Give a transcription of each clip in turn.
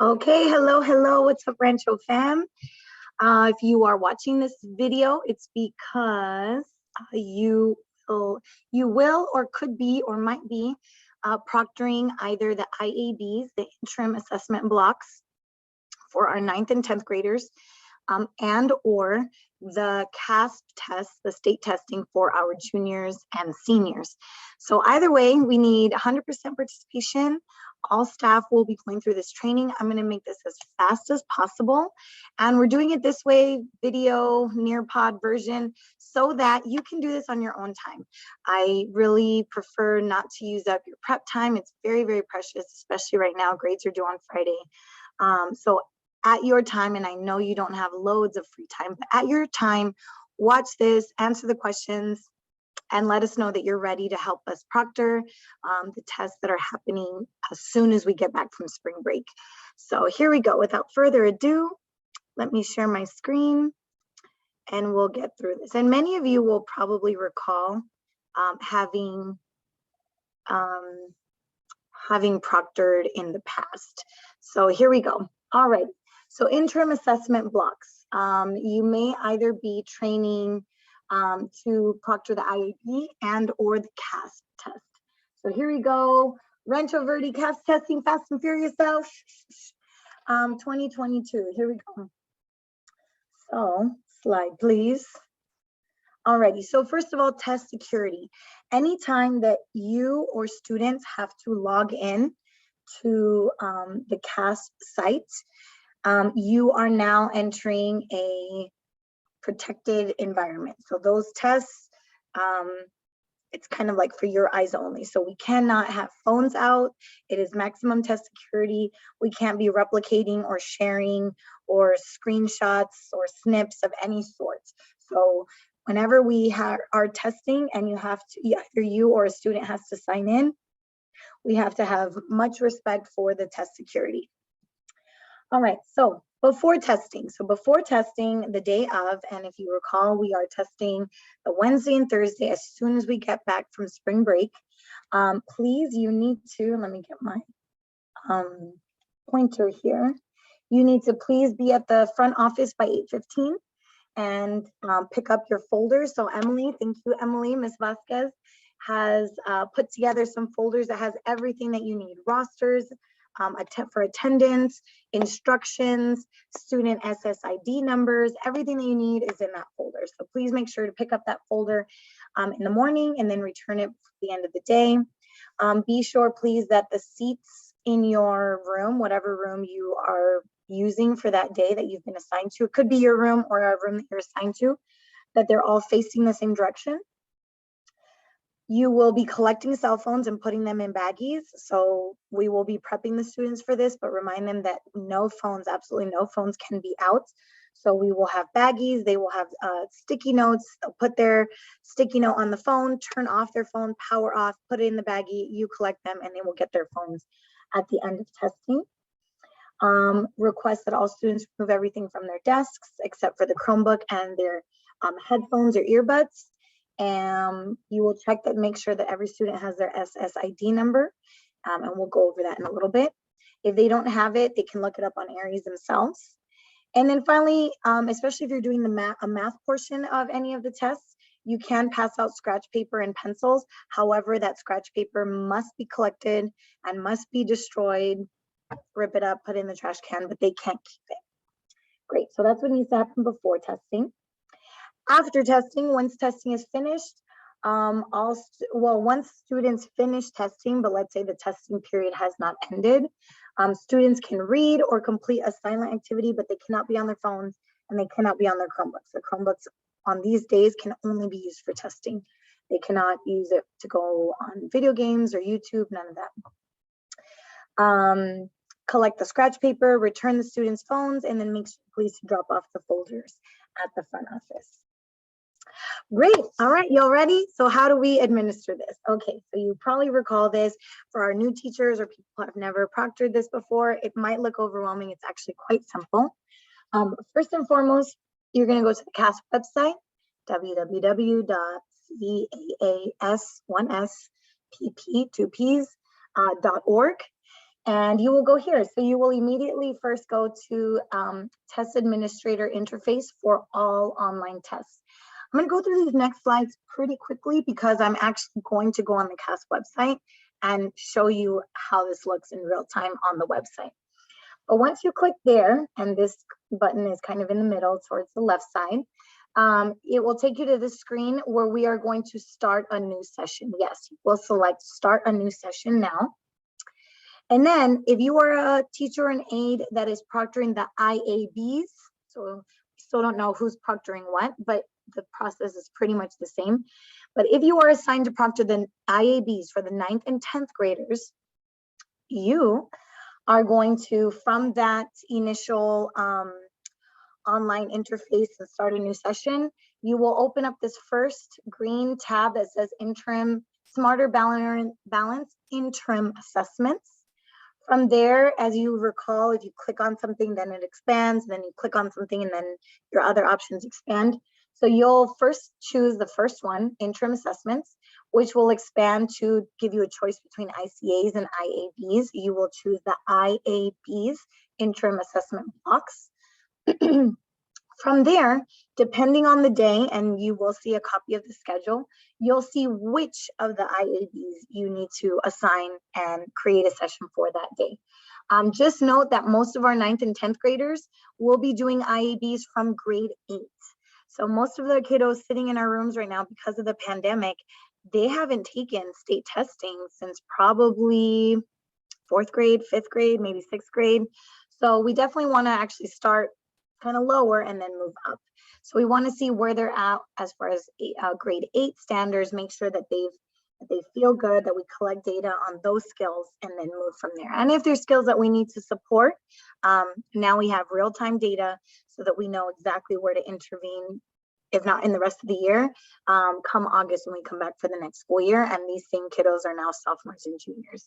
Okay, hello, what's up, Rancho fam? If you are watching this video, it's because you will or could be or might be proctoring either the IABs, the interim assessment blocks for our 9th and 10th graders, and or the CAASPP test, the state testing for our juniors and seniors. So either way, we need 100% participation. All staff will be going through this training. I'm going to make this as fast as possible. And we're doing it this way, video, Nearpod version, so that you can do this on your own time. I really prefer not to use up your prep time. It's very, very precious, especially right now. Grades are due on Friday. So at your time, and I know you don't have loads of free time, but at your time, watch this, answer the questions, and let us know that you're ready to help us proctor the tests that are happening as soon as we get back from spring break. So here we go. Without further ado, let me share my screen and we'll get through this. And many of you will probably recall having proctored in the past. So here we go. All right. So interim assessment blocks. You may either be training to proctor the IAB and or the CAASPP test. So here we go. Rancho Verde CAASPP testing, fast and furious though. 2022, here we go. So slide please. Alrighty, so first of all, test security. Anytime that you or students have to log in to the CAASPP site, you are now entering a protected environment. So those tests, it's kind of like for your eyes only. So we cannot have phones out. It is maximum test security. We can't be replicating or sharing or screenshots or snips of any sort. So whenever we are testing and you have to, either you or a student has to sign in, we have to have much respect for the test security. All right, so before testing. So before testing, the day of, and if you recall, we are testing the Wednesday and Thursday as soon as we get back from spring break. Please, you need to, let me get my pointer here. You need to please be at the front office by 8:15 and pick up your folders. So Emily, thank you, Emily, Ms. Vasquez has put together some folders that has everything that you need, rosters, for attendance, instructions, student SSID numbers, everything that you need is in that folder. So please make sure to pick up that folder in the morning and then return it at the end of the day. Be sure, please, that the seats in your room, whatever room you are using for that day that you've been assigned to, it could be your room or a room that you're assigned to, that they're all facing the same direction. You will be collecting cell phones and putting them in baggies. So we will be prepping the students for this, but remind them that no phones, absolutely no phones can be out. So we will have baggies, they will have sticky notes. They'll put their sticky note on the phone, turn off their phone, power off, put it in the baggie, you collect them, and they will get their phones at the end of testing. Request that all students remove everything from their desks except for the Chromebook and their headphones or earbuds. And you will check that, make sure that every student has their SSID number, and we'll go over that in a little bit. If they don't have it, they can look it up on Aries themselves. And then finally, especially if you're doing a math portion of any of the tests, you can pass out scratch paper and pencils. However, that scratch paper must be collected and must be destroyed, rip it up, put it in the trash can, but they can't keep it. Great, so that's what needs to happen before testing. After testing, once testing is finished, once students finish testing, but let's say the testing period has not ended, students can read or complete a silent activity, but they cannot be on their phones and they cannot be on their Chromebooks. The Chromebooks on these days can only be used for testing. They cannot use it to go on video games or YouTube, none of that. Collect the scratch paper, return the students' phones, and then make sure please to drop off the folders at the front office. Great. All right, y'all ready? So how do we administer this? Okay, so you probably recall this. For our new teachers or people who have never proctored this before, it might look overwhelming. It's actually quite simple. First and foremost, you're going to go to the CAASPP website, www.caaspp.org. And you will go here. So you will immediately first go to Test Administrator Interface for all online tests. I'm going to go through these next slides pretty quickly because I'm actually going to go on the CAASPP website and show you how this looks in real time on the website. But once you click there, and this button is kind of in the middle towards the left side, it will take you to the screen where we are going to start a new session. Yes, we'll select Start a New Session now. And then if you are a teacher or an aide that is proctoring the IABs, so we still don't know who's proctoring what, but the process is pretty much the same. But if you are assigned to proctor the IABs for the 9th and 10th graders, you are going to, from that initial online interface and start a new session, you will open up this first green tab that says Interim Smarter Balance Interim Assessments. From there, as you recall, if you click on something, then it expands, then you click on something, and then your other options expand. So you'll first choose the first one, Interim Assessments, which will expand to give you a choice between ICAs and IABs. You will choose the IABs, Interim Assessment Blocks. From there, depending on the day, and you will see a copy of the schedule, you'll see which of the IABs you need to assign and create a session for that day. Just note that most of our 9th and 10th graders will be doing IABs from grade 8. So most of the kiddos sitting in our rooms right now, because of the pandemic, they haven't taken state testing since probably 4th grade, 5th grade, maybe 6th grade. So we definitely want to actually start kind of lower and then move up. So we want to see where they're at as far as grade 8 standards, make sure that they feel good, that we collect data on those skills and then move from there. And if there's skills that we need to support, now we have real-time data so that we know exactly where to intervene, if not in the rest of the year, come August when we come back for the next school year. And these same kiddos are now sophomores and juniors.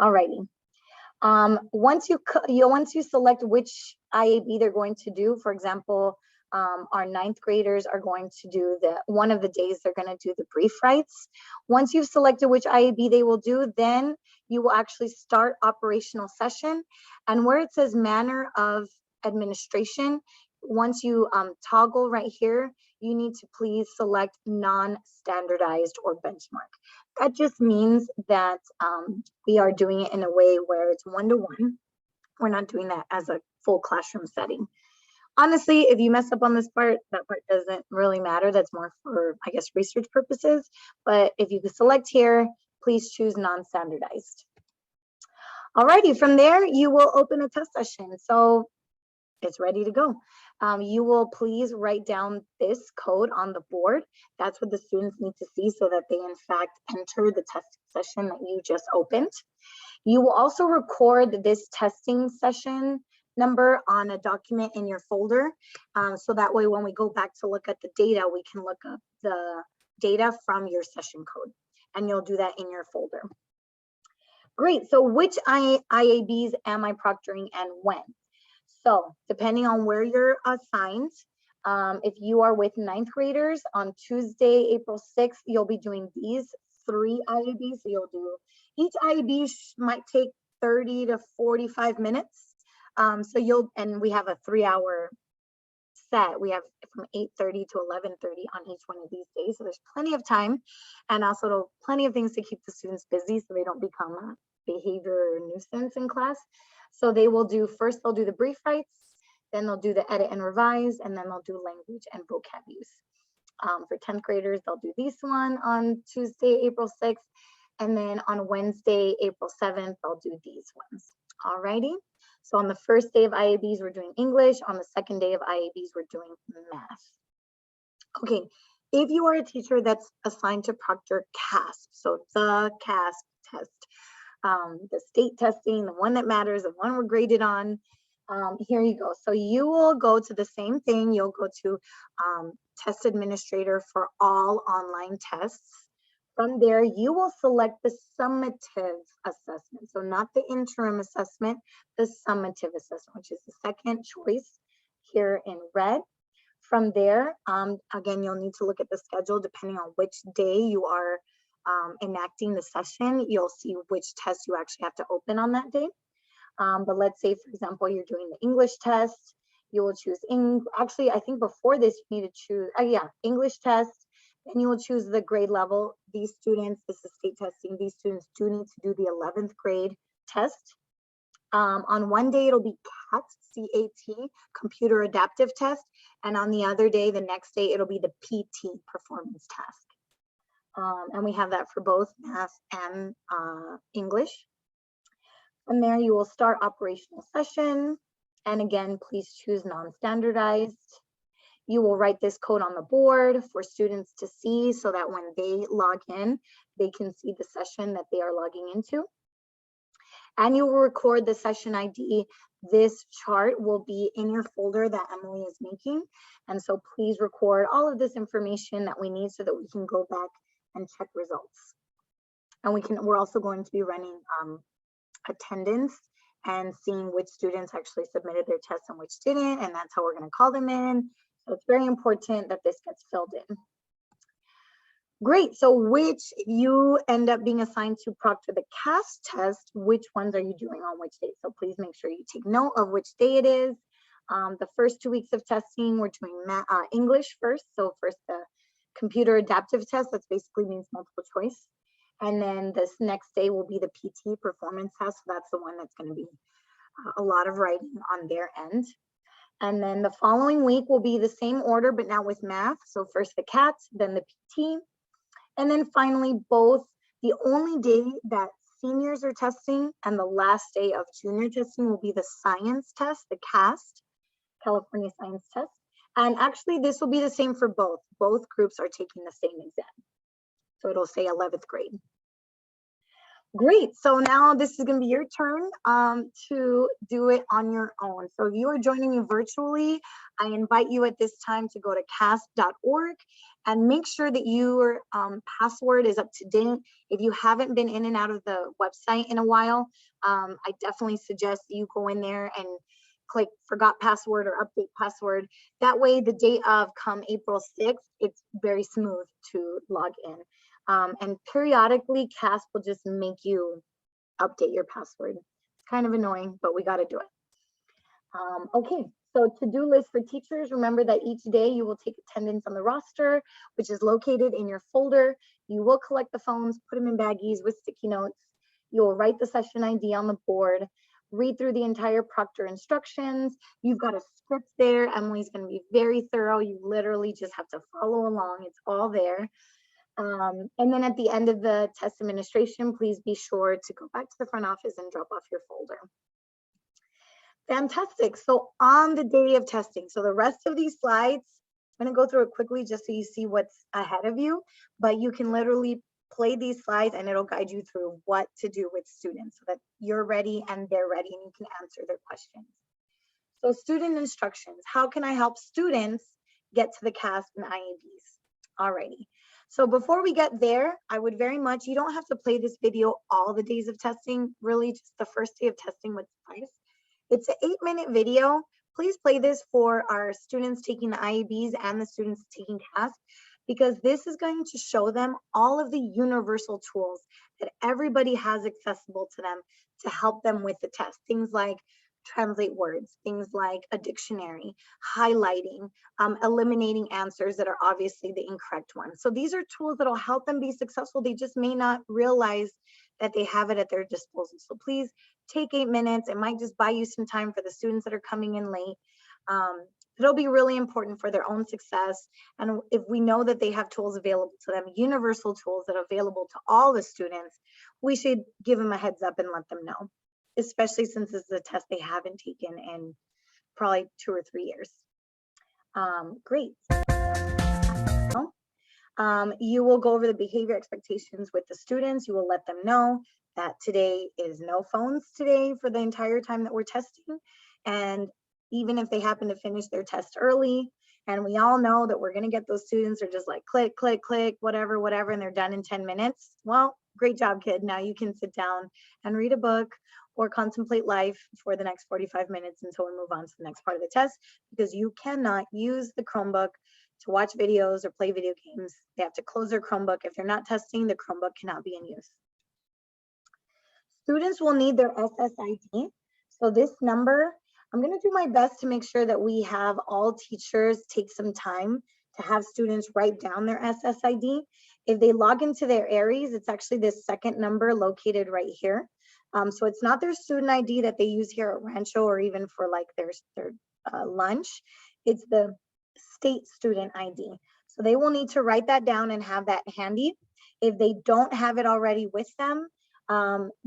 Alrighty. Once you select which IAB they're going to do, for example, our 9th graders are going to do one of the days they're going to do the brief rights. Once you've selected which IAB they will do, then you will actually start operational session. And where it says manner of administration, once you toggle right here, you need to please select non-standardized or benchmark. That just means that we are doing it in a way where it's one-to-one. We're not doing that as a full classroom setting. Honestly, if you mess up on this part, that part doesn't really matter. That's more for, I guess, research purposes. But if you could select here, please choose non-standardized. Alrighty, from there, you will open a test session. So it's ready to go. You will please write down this code on the board. That's what the students need to see so that they in fact enter the test session that you just opened. You will also record this testing session number on a document in your folder. So that way when we go back to look at the data, we can look up the data from your session code, and you'll do that in your folder. Great, so which IABs am I proctoring and when? So depending on where you're assigned, if you are with 9th graders, on Tuesday, April 6th, you'll be doing these 3 IABs. So you'll do, each IAB might take 30 to 45 minutes. And we have a 3-hour set. We have from 8:30 to 11:30 on each one of these days. So there's plenty of time, and also plenty of things to keep the students busy so they don't become a behavior nuisance in class. So they will do, first they'll do the brief rights, then they'll do the edit and revise, and then they'll do language and vocab use. For 10th graders, they'll do this one on Tuesday, April 6th, and then on Wednesday, April 7th, they'll do these ones. Alrighty. So on the first day of IABs, we're doing English. On the second day of IABs, we're doing math. Okay, if you are a teacher that's assigned to proctor CAASPP, so the CAASPP test, the state testing, the one that matters, the one we're graded on, here you go. So you will go to the same thing. You'll go to Test Administrator for all online tests. From there, you will select the summative assessment. So not the interim assessment, the summative assessment, which is the second choice here in red. From there, again, you'll need to look at the schedule depending on which day you are enacting the session, you'll see which test you actually have to open on that day. But let's say, for example, you're doing the English test, you will choose, actually, I think before this, you need to choose, English test, then you will choose the grade level. These students, this is state testing, these students do need to do the 11th grade test. On one day, it'll be CAT, C-A-T, computer adaptive test. And on the other day, the next day, it'll be the PT, performance task. And we have that for both math and English. From there, you will start operational session. And again, please choose non-standardized. You will write this code on the board for students to see so that when they log in, they can see the session that they are logging into. And you will record the session ID. This chart will be in your folder that Emily is making. And so please record all of this information that we need so that we can go back and check results. And we're also going to be running attendance and seeing which students actually submitted their tests and which didn't, and that's how we're going to call them in. So it's very important that this gets filled in. Great, so if you end up being assigned to Proctor the CAASPP test, which ones are you doing on which day? So please make sure you take note of which day it is. The first 2 weeks of testing, we're doing English first. So first the computer adaptive test, that basically means multiple choice. And then this next day will be the PT, performance test. So that's the one that's going to be a lot of writing on their end. And then the following week will be the same order, but now with math. So first the CAT, then the PT. And then finally, both the only day that seniors are testing and the last day of junior testing will be the science test, the CAST, California Science Test. And actually, this will be the same for both. Both groups are taking the same exam. So it'll say 11th grade. Great, so now this is going to be your turn to do it on your own. So if you are joining me virtually, I invite you at this time to go to caaspp.org and make sure that your password is up to date. If you haven't been in and out of the website in a while, I definitely suggest you go in there and click forgot password or update password. That way, the day of come April 6th, it's very smooth to log in. And periodically, CAASPP will just make you update your password. It's kind of annoying, but we got to do it. Okay, so to-do list for teachers. Remember that each day you will take attendance on the roster, which is located in your folder. You will collect the phones, put them in baggies with sticky notes. You will write the session ID on the board, read through the entire Proctor instructions. You've got a script there. Emily's going to be very thorough. You literally just have to follow along. It's all there. And then at the end of the test administration, please be sure to go back to the front office and drop off your folder. Fantastic. So on the day of testing, so the rest of these slides, I'm going to go through it quickly just so you see what's ahead of you, but you can literally play these slides and it'll guide you through what to do with students so that you're ready and they're ready and you can answer their questions. So student instructions, how can I help students get to the CAASPP and IABs? Alrighty. So before we get there, I would very much, you don't have to play this video all the days of testing, really just the first day of testing would suffice. It's an 8-minute video. Please play this for our students taking the IABs and the students taking CAASPP, because this is going to show them all of the universal tools that everybody has accessible to them to help them with the test. Things like translate words, things like a dictionary, highlighting, eliminating answers that are obviously the incorrect ones. So these are tools that will help them be successful. They just may not realize that they have it at their disposal. So please take 8 minutes. It might just buy you some time for the students that are coming in late. It'll be really important for their own success. And if we know that they have tools available to them, universal tools that are available to all the students, we should give them a heads up and let them know, especially since this is a test they haven't taken in probably 2 or 3 years. Great. You will go over the behavior expectations with the students. You will let them know that today is no phones today for the entire time that we're testing. And even if they happen to finish their test early, and we all know that we're going to get those students are just like click, click, click, whatever, whatever, and they're done in 10 minutes. Well, great job, kid. Now you can sit down and read a book or contemplate life for the next 45 minutes until we move on to the next part of the test, because you cannot use the Chromebook to watch videos or play video games. They have to close their Chromebook. If they're not testing, the Chromebook cannot be in use. Students will need their SSID. So this number, I'm going to do my best to make sure that we have all teachers take some time to have students write down their SSID. If they log into their ARIES, it's actually this second number located right here. So it's not their student ID that they use here at Rancho or even for like their lunch. It's the state student ID. So they will need to write that down and have that handy. If they don't have it already with them,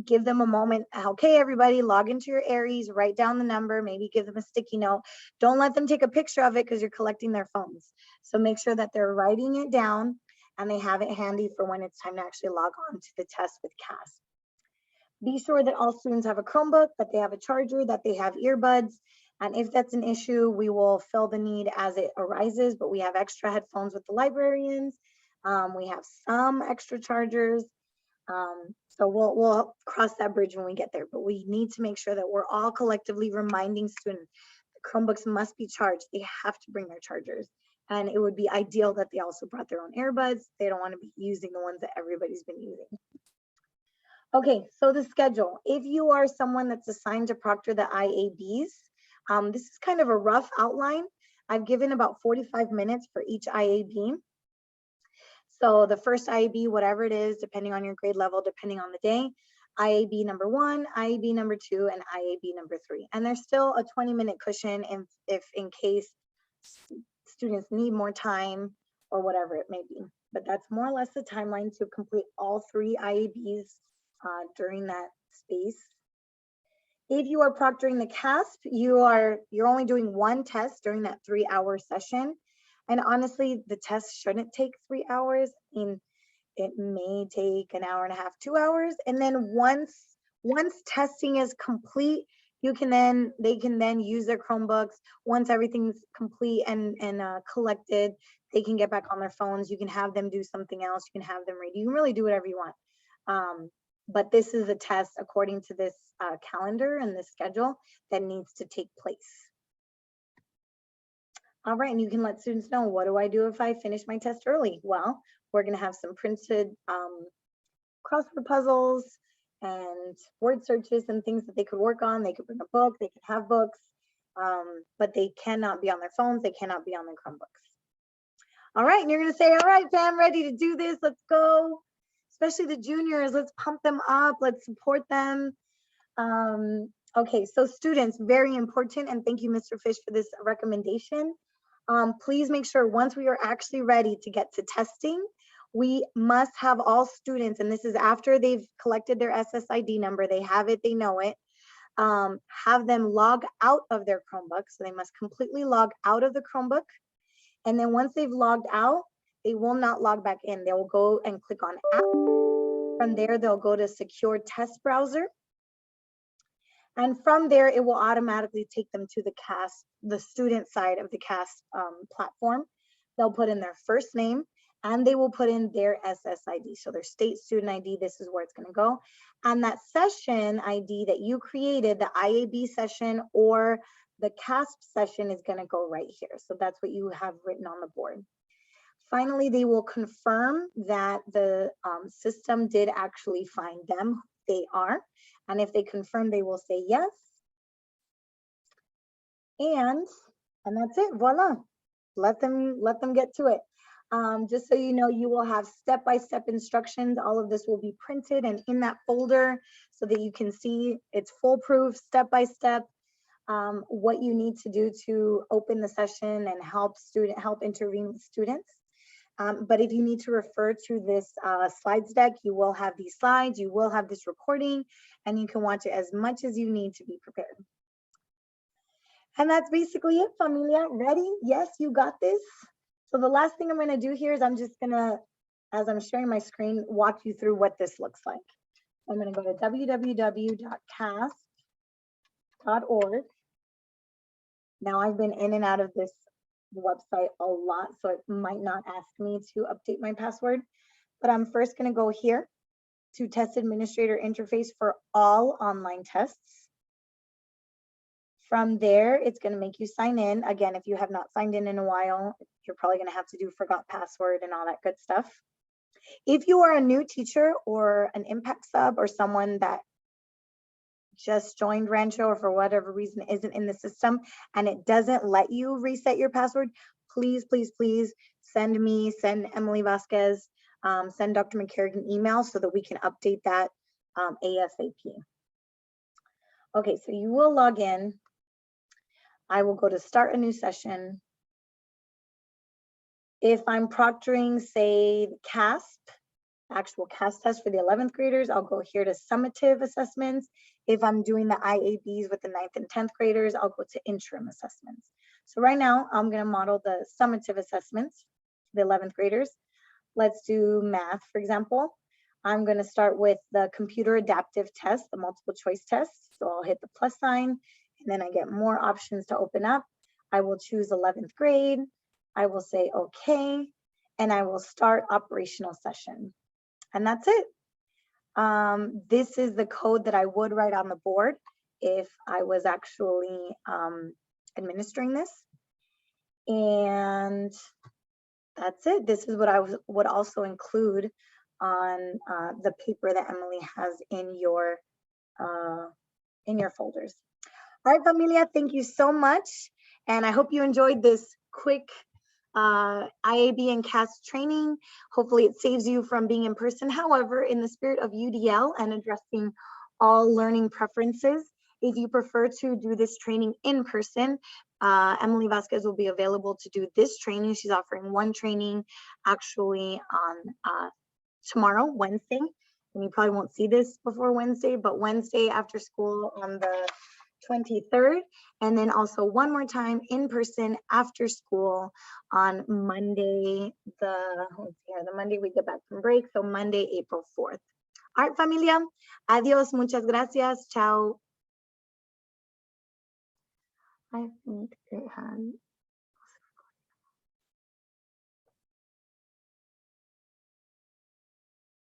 give them a moment. Okay, everybody, log into your ARIES, write down the number, maybe give them a sticky note. Don't let them take a picture of it because you're collecting their phones. So make sure that they're writing it down and they have it handy for when it's time to actually log on to the test with CAASPP. Be sure that all students have a Chromebook, that they have a charger, that they have earbuds. And if that's an issue, we will fill the need as it arises, but we have extra headphones with the librarians. We have some extra chargers. So we'll cross that bridge when we get there, but we need to make sure that we're all collectively reminding students the Chromebooks must be charged. They have to bring their chargers. And it would be ideal that they also brought their own earbuds. They don't want to be using the ones that everybody's been using. Okay, so the schedule. If you are someone that's assigned to proctor the IABs, this is kind of a rough outline. I've given about 45 minutes for each IAB. So the first IAB, whatever it is, depending on your grade level, depending on the day, IAB number 1, IAB number 2, and IAB number 3. And there's still a 20-minute cushion if in case students need more time or whatever it may be. But that's more or less the timeline to complete all 3 IABs during that space. If you are proctoring the CAASPP, you're only doing 1 test during that 3-hour session. And honestly, the test shouldn't take 3 hours. I mean, it may take an hour and a half, 2 hours. And then once testing is complete, they can then use their Chromebooks. Once everything's complete and collected, they can get back on their phones. You can have them do something else. You can have them read. You can really do whatever you want. But this is a test according to this calendar and the schedule that needs to take place. All right, and you can let students know, what do I do if I finish my test early? Well, we're gonna have some printed crossword puzzles and word searches and things that they could work on. They could bring a book, they could have books, but they cannot be on their phones, they cannot be on their Chromebooks. All right, and you're gonna say, all right, fam, ready to do this, let's go. Especially the juniors, let's pump them up, let's support them. Okay, so students, very important, and thank you, Mr. Fish, for this recommendation. Please make sure once we are actually ready to get to testing, we must have all students, and this is after they've collected their SSID number, they have it, they know it, have them log out of their Chromebook. So they must completely log out of the Chromebook. And then once they've logged out, they will not log back in. They will go and click on app. From there, they'll go to secure test browser. And from there, it will automatically take them to the CAASPP, the student side of the CAASPP platform. They'll put in their first name and they will put in their SSID. So their state student ID, this is where it's gonna go. And that session ID that you created, the IAB session or the CAASPP session is gonna go right here. So that's what you have written on the board. Finally, they will confirm that the system did actually find them, who they are. And if they confirm, they will say yes. And that's it, voila. Let them get to it. Just so you know, you will have step-by-step instructions. All of this will be printed and in that folder so that you can see it's foolproof, step-by-step, what you need to do to open the session and help intervene with students. But if you need to refer to this slides deck, you will have these slides, you will have this recording, and you can watch it as much as you need to be prepared. And that's basically it, familia. Ready? Yes, you got this. So the last thing I'm gonna do here is I'm just gonna, as I'm sharing my screen, walk you through what this looks like. I'm gonna go to www.caaspp.org. Now I've been in and out of this website a lot, so it might not ask me to update my password, but I'm first going to go here to test administrator interface for all online tests. From there, it's going to make you sign in. Again, if you have not signed in a while, you're probably going to have to do forgot password and all that good stuff. If you are a new teacher or an impact sub or someone that just joined Rancho or for whatever reason isn't in the system and it doesn't let you reset your password, please, please, please send me, send Emily Vasquez, send Dr. McCarrigan email so that we can update that ASAP. Okay, so you will log in. I will go to start a new session. If I'm proctoring, say, CAASPP, actual CAASPP test for the 11th graders, I'll go here to Summative Assessments. If I'm doing the IABs with the 9th and 10th graders, I'll go to Interim Assessments. So right now, I'm going to model the Summative Assessments, the 11th graders. Let's do math, for example. I'm going to start with the computer adaptive test, the multiple choice test. So I'll hit the plus sign, and then I get more options to open up. I will choose 11th grade. I will say okay, and I will start operational session. And that's it. This is the code that I would write on the board if I was actually administering this. And that's it. This is what I would also include on the paper that Emily has in your folders. All right, familia, thank you so much. And I hope you enjoyed this quick IAB and CAASPP training. Hopefully it saves you from being in person. However, in the spirit of UDL and addressing all learning preferences, if you prefer to do this training in person, Emily Vasquez will be available to do this training. She's offering one training actually on tomorrow, Wednesday. And you probably won't see this before Wednesday, but Wednesday after school on the 23rd, and then also one more time in person after school on Monday, the Monday we get back from break, so Monday, April 4th. All right, familia, adios, muchas gracias, ciao. I think it had